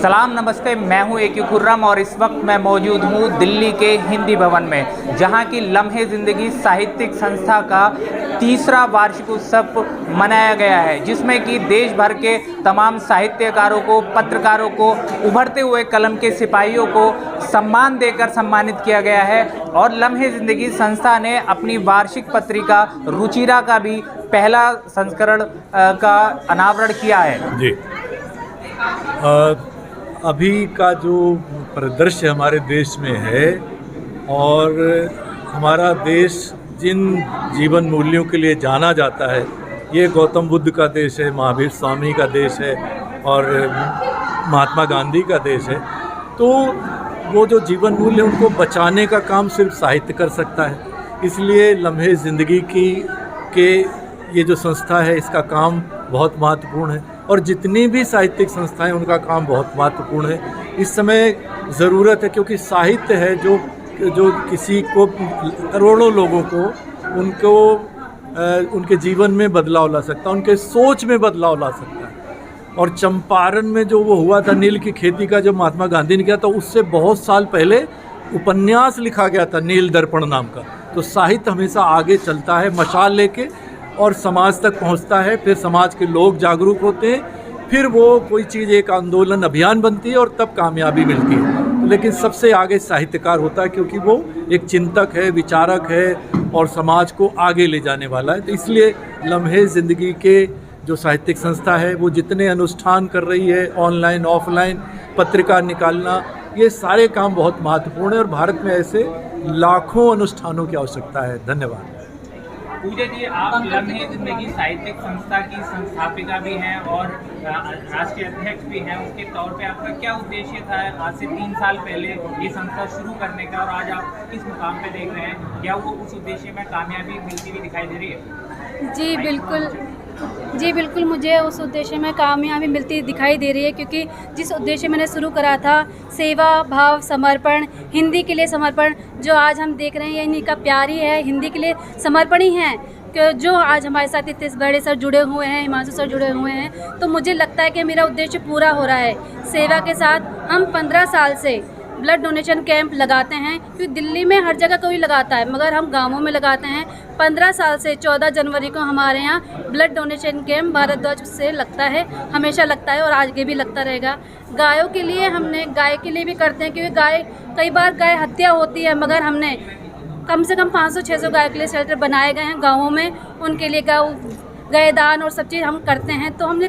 सलाम नमस्ते, मैं हूं ए.क्यू खुर्रम और इस वक्त मैं मौजूद हूं दिल्ली के हिंदी भवन में, जहां की लम्हे ज़िंदगी साहित्यिक संस्था का तीसरा वार्षिक उत्सव मनाया गया है, जिसमें कि देश भर के तमाम साहित्यकारों को, पत्रकारों को, उभरते हुए कलम के सिपाहियों को सम्मान देकर सम्मानित किया गया है। और लम्हे ज़िंदगी संस्था ने अपनी वार्षिक पत्रिका रुचिरा का भी पहला संस्करण का अनावरण किया है। जी, अभी का जो परिदृश्य हमारे देश में है और हमारा देश जिन जीवन मूल्यों के लिए जाना जाता है, ये गौतम बुद्ध का देश है, महावीर स्वामी का देश है और महात्मा गांधी का देश है। तो वो जो जीवन मूल्य उनको बचाने का काम सिर्फ साहित्य कर सकता है। इसलिए लम्हे ज़िंदगी के ये जो संस्था है, इसका काम बहुत महत्वपूर्ण है और जितनी भी साहित्यिक संस्थाएं उनका काम बहुत महत्वपूर्ण है। इस समय ज़रूरत है, क्योंकि साहित्य है जो किसी को, करोड़ों लोगों को उनके जीवन में बदलाव ला सकता है, उनके सोच में बदलाव ला सकता है। और चंपारण में जो वो हुआ था, नील की खेती का जो महात्मा गांधी ने किया था, उससे बहुत साल पहले उपन्यास लिखा गया था नील दर्पण नाम का। तो साहित्य हमेशा आगे चलता है मशाल लेके और समाज तक पहुंचता है, फिर समाज के लोग जागरूक होते हैं, फिर वो कोई चीज़ एक आंदोलन अभियान बनती है और तब कामयाबी मिलती है। लेकिन सबसे आगे साहित्यकार होता है, क्योंकि वो एक चिंतक है, विचारक है और समाज को आगे ले जाने वाला है। तो इसलिए लम्हे ज़िंदगी के जो साहित्यिक संस्था है, वो जितने अनुष्ठान कर रही है, ऑनलाइन ऑफलाइन पत्रिका निकालना, ये सारे काम बहुत महत्वपूर्ण है और भारत में ऐसे लाखों अनुष्ठानों की आवश्यकता है। धन्यवाद। पूजा जी, आप लम्हे ज़िंदगी साहित्यिक संस्था की संस्थापिका भी हैं और राष्ट्रीय अध्यक्ष भी हैं। उसके तौर पे आपका क्या उद्देश्य था आज से 3 साल पहले ये संस्था शुरू करने का, और आज आप किस मुकाम पे देख रहे हैं? क्या वो उस उद्देश्य में कामयाबी मिलती हुई दिखाई दे रही है? जी बिल्कुल, मुझे उस उद्देश्य में कामयाबी मिलती दिखाई दे रही है, क्योंकि जिस उद्देश्य मैंने शुरू करा था, सेवा भाव समर्पण, हिंदी के लिए समर्पण, जो आज हम देख रहे हैं, ये इन्हीं का प्यार ही है, हिंदी के लिए समर्पण ही है। कि जो आज हमारे साथ इतने बड़े सर जुड़े हुए हैं, हिमांशु सर जुड़े हुए हैं, तो मुझे लगता है कि मेरा उद्देश्य पूरा हो रहा है। सेवा के साथ हम 15 साल से ब्लड डोनेशन कैंप लगाते हैं, क्योंकि दिल्ली में हर जगह कोई लगाता है, मगर हम गांवों में लगाते हैं। 15 साल से 14 जनवरी को हमारे यहाँ ब्लड डोनेशन कैंप भारद्वाज से लगता है, हमेशा लगता है और आगे भी लगता रहेगा। गायों के लिए हमने, गाय के लिए भी करते हैं, क्योंकि कई बार गाय हत्या होती है, मगर हमने कम से कम 500-600 गाय के लिए शेल्टर बनाए गए हैं गाँवों में। उनके लिए गाय दान और सब चीज़ हम करते हैं। तो हमने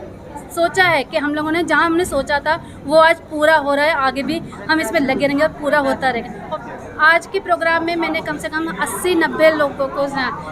सोचा है कि हम लोगों ने जहां हमने सोचा था वो आज पूरा हो रहा है, आगे भी हम इसमें लगे रहेंगे और पूरा होता रहेगा। आज के प्रोग्राम में मैंने कम से कम 80-90 लोगों को,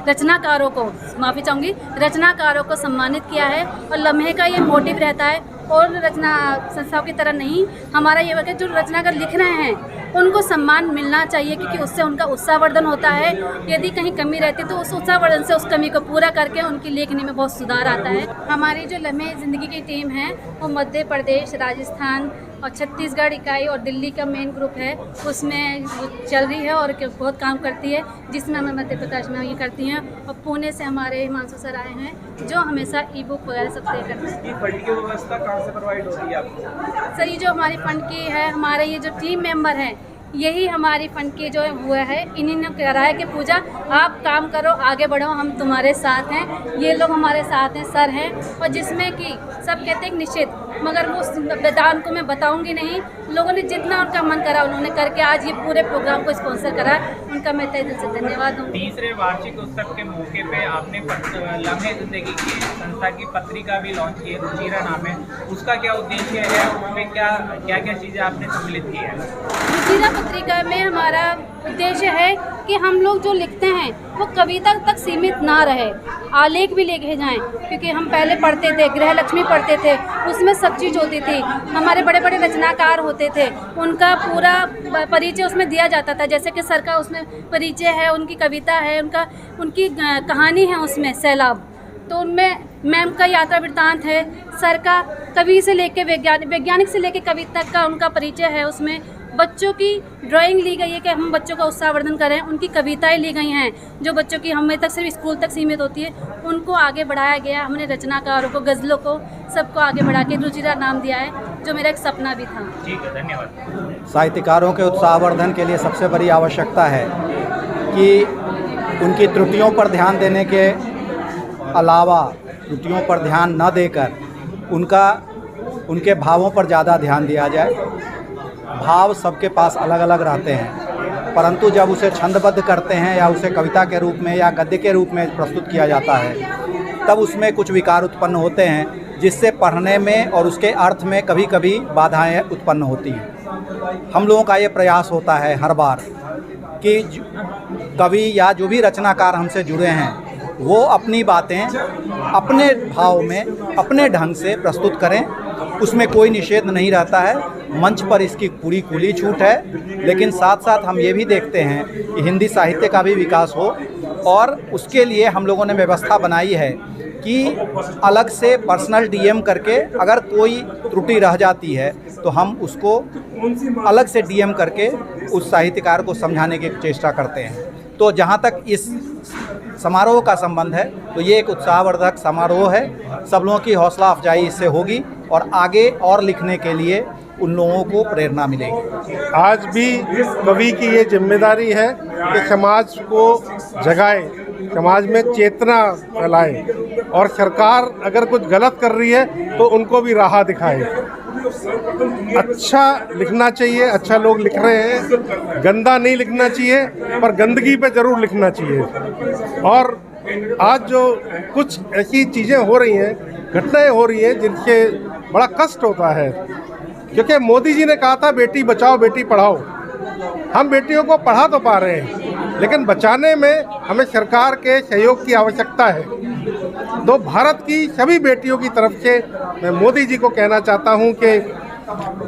रचनाकारों को, माफ़ी चाहूँगी, रचनाकारों को सम्मानित किया है। और लम्हे का ये मोटिव रहता है, और रचना संस्थाओं की तरह नहीं, हमारा ये है जो रचनाकार लिख रहे हैं उनको सम्मान मिलना चाहिए, क्योंकि उससे उनका उत्साहवर्धन होता है। यदि कहीं कमी रहती तो उस उत्साहवर्धन से उस कमी को पूरा करके उनकी लेखनी में बहुत सुधार आता है। हमारी जो लम्हे ज़िंदगी की टीम है, वो मध्य प्रदेश, राजस्थान और छत्तीसगढ़ इकाई और दिल्ली का मेन ग्रुप है, उसमें चल रही है और बहुत काम करती है, जिसमें हमें मध्य प्रदेश में ये करती हैं। और पुणे से हमारे हिमांशु सर आए हैं, जो हमेशा ई बुक वगैरह सब तय करते हैं। फंड की व्यवस्था कहाँ से प्रोवाइड होती है आपको? सर, ये जो हमारी फंड की है, हमारे ये जो टीम मेंबर हैं, यही हमारी फंड की जो हुआ है, इन्हीं ने करा है कि पूजा आप काम करो, आगे बढ़ो, हम तुम्हारे साथ हैं। ये लोग हमारे साथ हैं, सर हैं, और जिसमें कि सब कहते हैं निश्चित, मगर वो दान को मैं बताऊंगी नहीं। लोगों ने जितना उनका मन करा उन्होंने करके आज ये पूरे प्रोग्राम को स्पॉन्सर करा, उनका मैं तहे दिल से धन्यवाद दूँ। तीसरे वार्षिक उत्सव के मौके पे आपने लम्हे ज़िंदगी की संस्था की पत्रिका भी लॉन्च की है, रुचिरा नाम है। उसका क्या उद्देश्य है? उसमें क्या क्या चीज़ें आपने सम्मिलित की है? रुचिरा पत्रिका में हमारा उद्देश्य है कि हम लोग जो लिखते हैं वो कविता तक सीमित ना रहे, आलेख भी लिखे जाएं, क्योंकि हम पहले पढ़ते थे, गृहलक्ष्मी पढ़ते थे, उसमें सब चीज़ होती थी। हमारे बड़े बड़े रचनाकार होते थे, उनका पूरा परिचय उसमें दिया जाता था। जैसे कि सर का उसमें परिचय है, उनकी कविता है, उनकी कहानी है उसमें, सैलाब, तो उनमें मैम का यात्रा वृत्तांत है, सर का कवि से लेके वैज्ञानिक से लेके कवि तक का उनका परिचय है। उसमें बच्चों की ड्राइंग ली गई है कि हम बच्चों का उत्साहवर्धन करें, उनकी कविताएं ली गई हैं जो बच्चों की हमें तक सिर्फ स्कूल तक सीमित होती है, उनको आगे बढ़ाया गया। हमने रचनाकारों को, गज़लों को, सबको आगे बढ़ा के रुचिरा नाम दिया है, जो मेरा एक सपना भी था। ठीक है, धन्यवाद। साहित्यकारों के उत्साहवर्धन के लिए सबसे बड़ी आवश्यकता है कि उनकी त्रुटियों पर ध्यान देने के अलावा, त्रुटियों पर ध्यान न देकर उनके भावों पर ज़्यादा ध्यान दिया जाए। भाव सबके पास अलग अलग रहते हैं, परंतु जब उसे छंदबद्ध करते हैं या उसे कविता के रूप में या गद्य के रूप में प्रस्तुत किया जाता है, तब उसमें कुछ विकार उत्पन्न होते हैं, जिससे पढ़ने में और उसके अर्थ में कभी कभी बाधाएं उत्पन्न होती हैं। हम लोगों का ये प्रयास होता है हर बार कि कवि या जो भी रचनाकार हमसे जुड़े हैं वो अपनी बातें अपने भाव में अपने ढंग से प्रस्तुत करें। उसमें कोई निषेध नहीं रहता है, मंच पर इसकी पूरी खुली छूट है। लेकिन साथ साथ हम ये भी देखते हैं कि हिंदी साहित्य का भी विकास हो, और उसके लिए हम लोगों ने व्यवस्था बनाई है कि अलग से पर्सनल डीएम करके अगर कोई त्रुटि रह जाती है तो हम उसको अलग से डीएम करके उस साहित्यकार को समझाने की चेष्टा करते हैं। तो जहाँ तक इस समारोह का संबंध है तो ये एक उत्साहवर्धक समारोह है। सब लोगों की हौसला अफजाई इससे होगी और आगे और लिखने के लिए उन लोगों को प्रेरणा मिलेगी। आज भी कवि की ये जिम्मेदारी है कि समाज को जगाए, समाज में चेतना फैलाए, और सरकार अगर कुछ गलत कर रही है तो उनको भी राह दिखाए। अच्छा लिखना चाहिए, अच्छा लोग लिख रहे हैं, गंदा नहीं लिखना चाहिए, पर गंदगी पे ज़रूर लिखना चाहिए। और आज जो कुछ ऐसी चीज़ें हो रही हैं, घटनाएं हो रही हैं, जिनसे बड़ा कष्ट होता है, क्योंकि मोदी जी ने कहा था बेटी बचाओ बेटी पढ़ाओ। हम बेटियों को पढ़ा तो पा रहे हैं, लेकिन बचाने में हमें सरकार के सहयोग की आवश्यकता है। तो भारत की सभी बेटियों की तरफ से मैं मोदी जी को कहना चाहता हूं कि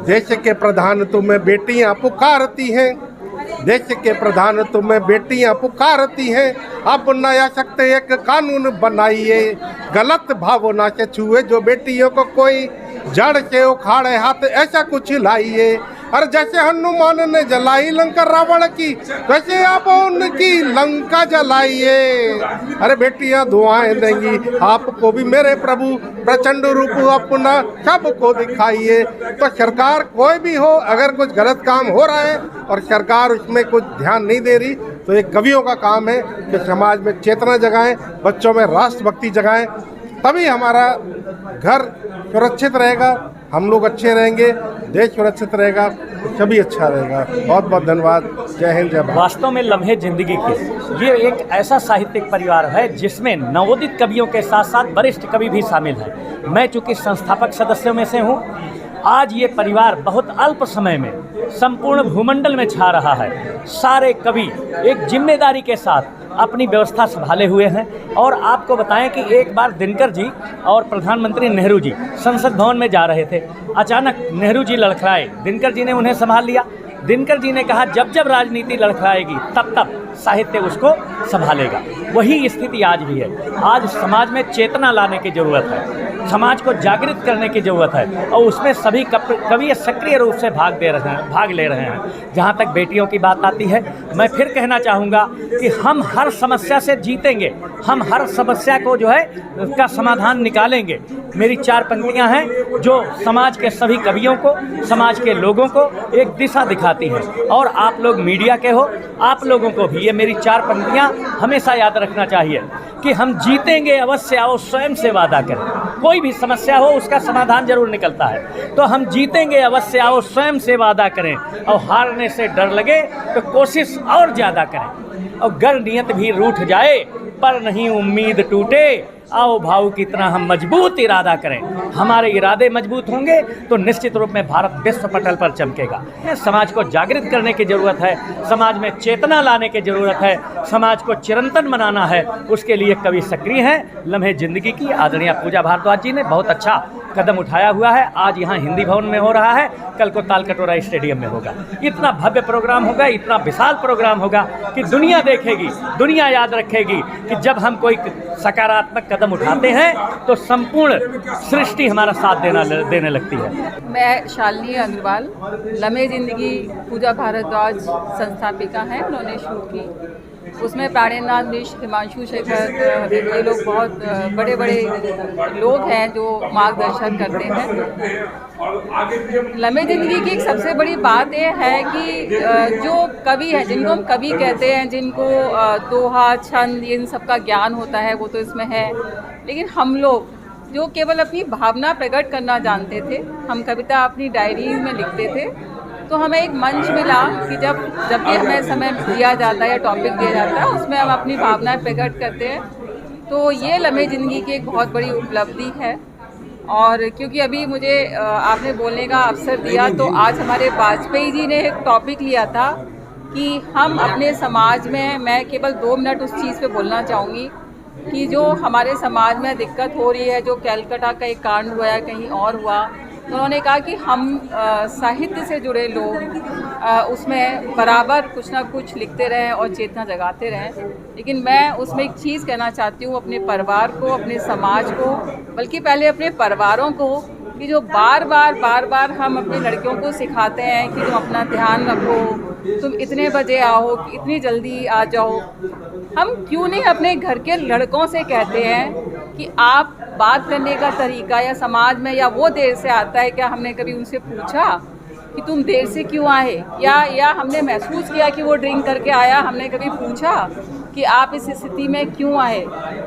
देश के प्रधान तुम्हें बेटियां पुकारती हैं, देश के प्रधान तुम्हें बेटियां पुकारती हैं। अब नया शक्त एक कानून बनाइए, गलत भावना से छुए जो बेटियों को कोई जड़ से उखाड़े हाथ, ऐसा कुछ लाइए। और जैसे हनुमान ने जलाई लंका रावण की, वैसे आप उनकी लंका जलाइए। अरे बेटियां दुआएं देंगी आपको भी मेरे प्रभु, प्रचंड रूप अपना सबको दिखाइए। तो सरकार कोई भी हो, अगर कुछ गलत काम हो रहा है और सरकार उसमें कुछ ध्यान नहीं दे रही, तो ये कवियों का काम है कि समाज में चेतना जगाएं, बच्चों में राष्ट्रभक्ति जगाएं, तभी हमारा घर सुरक्षित रहेगा, हम लोग अच्छे रहेंगे, देश सुरक्षित रहेगा, सभी अच्छा रहेगा। बहुत बहुत धन्यवाद। जय हिंद, जय भारत। वास्तव में लम्हे जिंदगी की ये एक ऐसा साहित्यिक परिवार है जिसमें नवोदित कवियों के साथ साथ वरिष्ठ कवि भी शामिल हैं। मैं चूँकि संस्थापक सदस्यों में से हूँ, आज ये परिवार बहुत अल्प समय में संपूर्ण भूमंडल में छा रहा है। सारे कवि एक जिम्मेदारी के साथ अपनी व्यवस्था संभाले हुए हैं। और आपको बताएं कि एक बार दिनकर जी और प्रधानमंत्री नेहरू जी संसद भवन में जा रहे थे, अचानक नेहरू जी लड़खड़ाए, दिनकर जी ने उन्हें संभाल लिया। दिनकर जी ने कहा जब जब राजनीति लड़खड़ाएगी तब तब साहित्य उसको संभालेगा। वही स्थिति आज भी है। आज समाज में चेतना लाने की ज़रूरत है, समाज को जागृत करने की ज़रूरत है, और उसमें सभी कवि सक्रिय रूप से भाग ले रहे हैं। जहाँ तक बेटियों की बात आती है, मैं फिर कहना चाहूँगा कि हम हर समस्या से जीतेंगे, हम हर समस्या को जो है उसका समाधान निकालेंगे। मेरी 4 पंक्तियाँ हैं जो समाज के सभी कवियों को, समाज के लोगों को एक दिशा दिखाती हैं। और आप लोग मीडिया के हो, आप लोगों को भी ये मेरी 4 पंक्तियाँ हमेशा याद रखना चाहिए कि हम जीतेंगे अवश्य, आओ स्वयं से वादा करें। कोई भी समस्या हो उसका समाधान जरूर निकलता है। तो हम जीतेंगे अवश्य, आओ स्वयं से वादा करें, और हारने से डर लगे तो कोशिश और ज़्यादा करें। और गर नियत भी रूठ जाए पर नहीं उम्मीद टूटे, आओ भाव की तरह हम मजबूत इरादा करें। हमारे इरादे मजबूत होंगे तो निश्चित रूप में भारत विश्व पटल पर चमकेगा। समाज को जागृत करने की ज़रूरत है, समाज में चेतना लाने की ज़रूरत है, समाज को चिरंतन बनाना है। उसके लिए कवि सक्रिय हैं। लम्हे जिंदगी की आदरणीय पूजा भारद्वाज जी ने बहुत अच्छा कदम उठाया हुआ है। आज यहाँ हिंदी भवन में हो रहा है, कल को तालकटोरा स्टेडियम में होगा। इतना भव्य प्रोग्राम होगा, इतना विशाल प्रोग्राम होगा कि दुनिया देखेगी, दुनिया याद रखेगी कि जब हम कोई सकारात्मक कदम कदम उठाते हैं तो संपूर्ण सृष्टि हमारा साथ देने लगती है। मैं शालिनी अग्रवाल, लम्हे ज़िंदगी पूजा भारद्वाज संस्थापिका हैं। उन्होंने शुरू की, उसमें प्राणेन्द्रनाथ मिश्र, हिमांशु शेखर, ये लोग बहुत बड़े बड़े लोग हैं जो मार्गदर्शन करते हैं। लम्हे ज़िंदगी की एक सबसे बड़ी बात ये है कि जो कवि हैं, जिनको हम कवि कहते हैं, जिनको दोहा छंद इन सब का ज्ञान होता है, वो तो इसमें है, लेकिन हम लोग जो केवल अपनी भावना प्रकट करना जानते थे, हम कविता अपनी डायरीज में लिखते थे, तो हमें एक मंच मिला कि जब भी हमें समय दिया जाता है या टॉपिक दिया जाता है, उसमें हम अपनी भावनाएं प्रकट करते हैं। तो ये लम्हे ज़िंदगी की एक बहुत बड़ी उपलब्धि है। और क्योंकि अभी मुझे आपने बोलने का अवसर दिया, तो आज हमारे वाजपेयी जी ने एक टॉपिक लिया था कि हम अपने समाज में, मैं केवल 2 मिनट उस चीज़ पे बोलना चाहूँगी कि जो हमारे समाज में दिक्कत हो रही है, जो कैलकाटा का एक कांड हुआ है, कहीं और हुआ, तो उन्होंने कहा कि हम साहित्य से जुड़े लोग उसमें बराबर कुछ ना कुछ लिखते रहें और चेतना जगाते रहें। लेकिन मैं उसमें एक चीज़ कहना चाहती हूँ अपने परिवार को, अपने समाज को, बल्कि पहले अपने परिवारों को, कि जो बार बार हम अपनी लड़कियों को सिखाते हैं कि तुम अपना ध्यान रखो, तुम इतने बजे आओ, इतनी जल्दी आ जाओ, हम क्यों नहीं अपने घर के लड़कों से कहते हैं कि आप बात करने का तरीका, या समाज में या वो देर से आता है, क्या हमने कभी उनसे पूछा कि तुम देर से क्यों आए, या हमने महसूस किया कि वो ड्रिंक करके आया, हमने कभी पूछा कि आप इस स्थिति में क्यों आए।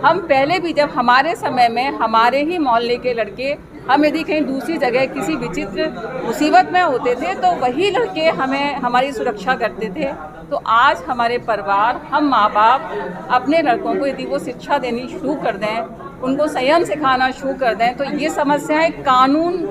हम पहले भी, जब हमारे समय में हमारे ही मोहल्ले के लड़के, हम यदि कहीं दूसरी जगह किसी विचित्र मुसीबत में होते थे, तो वही लड़के हमें, हमारी सुरक्षा करते थे। तो आज हमारे परिवार, हम माँ बाप अपने लड़कों को यदि वो शिक्षा देनी शुरू कर दें, उनको संयम सिखाना शुरू कर दें, तो ये समस्याएं कानून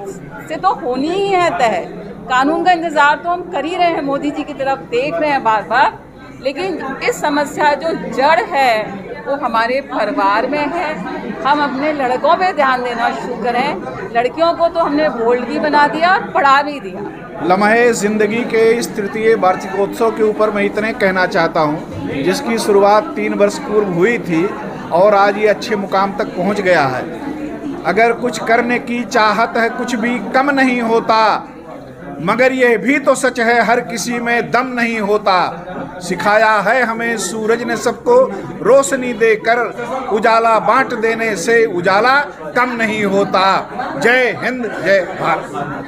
से तो होनी ही है तय। कानून का इंतज़ार तो हम कर ही रहे हैं, मोदी जी की तरफ देख रहे हैं बार बार, लेकिन इस समस्या जो जड़ है वो हमारे परिवार में है। हम अपने लड़कों पे ध्यान देना शुरू करें। लड़कियों को तो हमने बोल्ड भी बना दिया और पढ़ा भी दिया। लम्हे ज़िंदगी के इस तृतीय वार्षिकोत्सव के ऊपर मैं इतने कहना चाहता हूँ, जिसकी शुरुआत 3 वर्ष पूर्व हुई थी और आज ये अच्छे मुकाम तक पहुँच गया है। अगर कुछ करने की चाहत है, कुछ भी कम नहीं होता, मगर यह भी तो सच है हर किसी में दम नहीं होता। सिखाया है हमें सूरज ने सबको रोशनी देकर, उजाला बांट देने से उजाला कम नहीं होता। जय हिंद, जय भारत।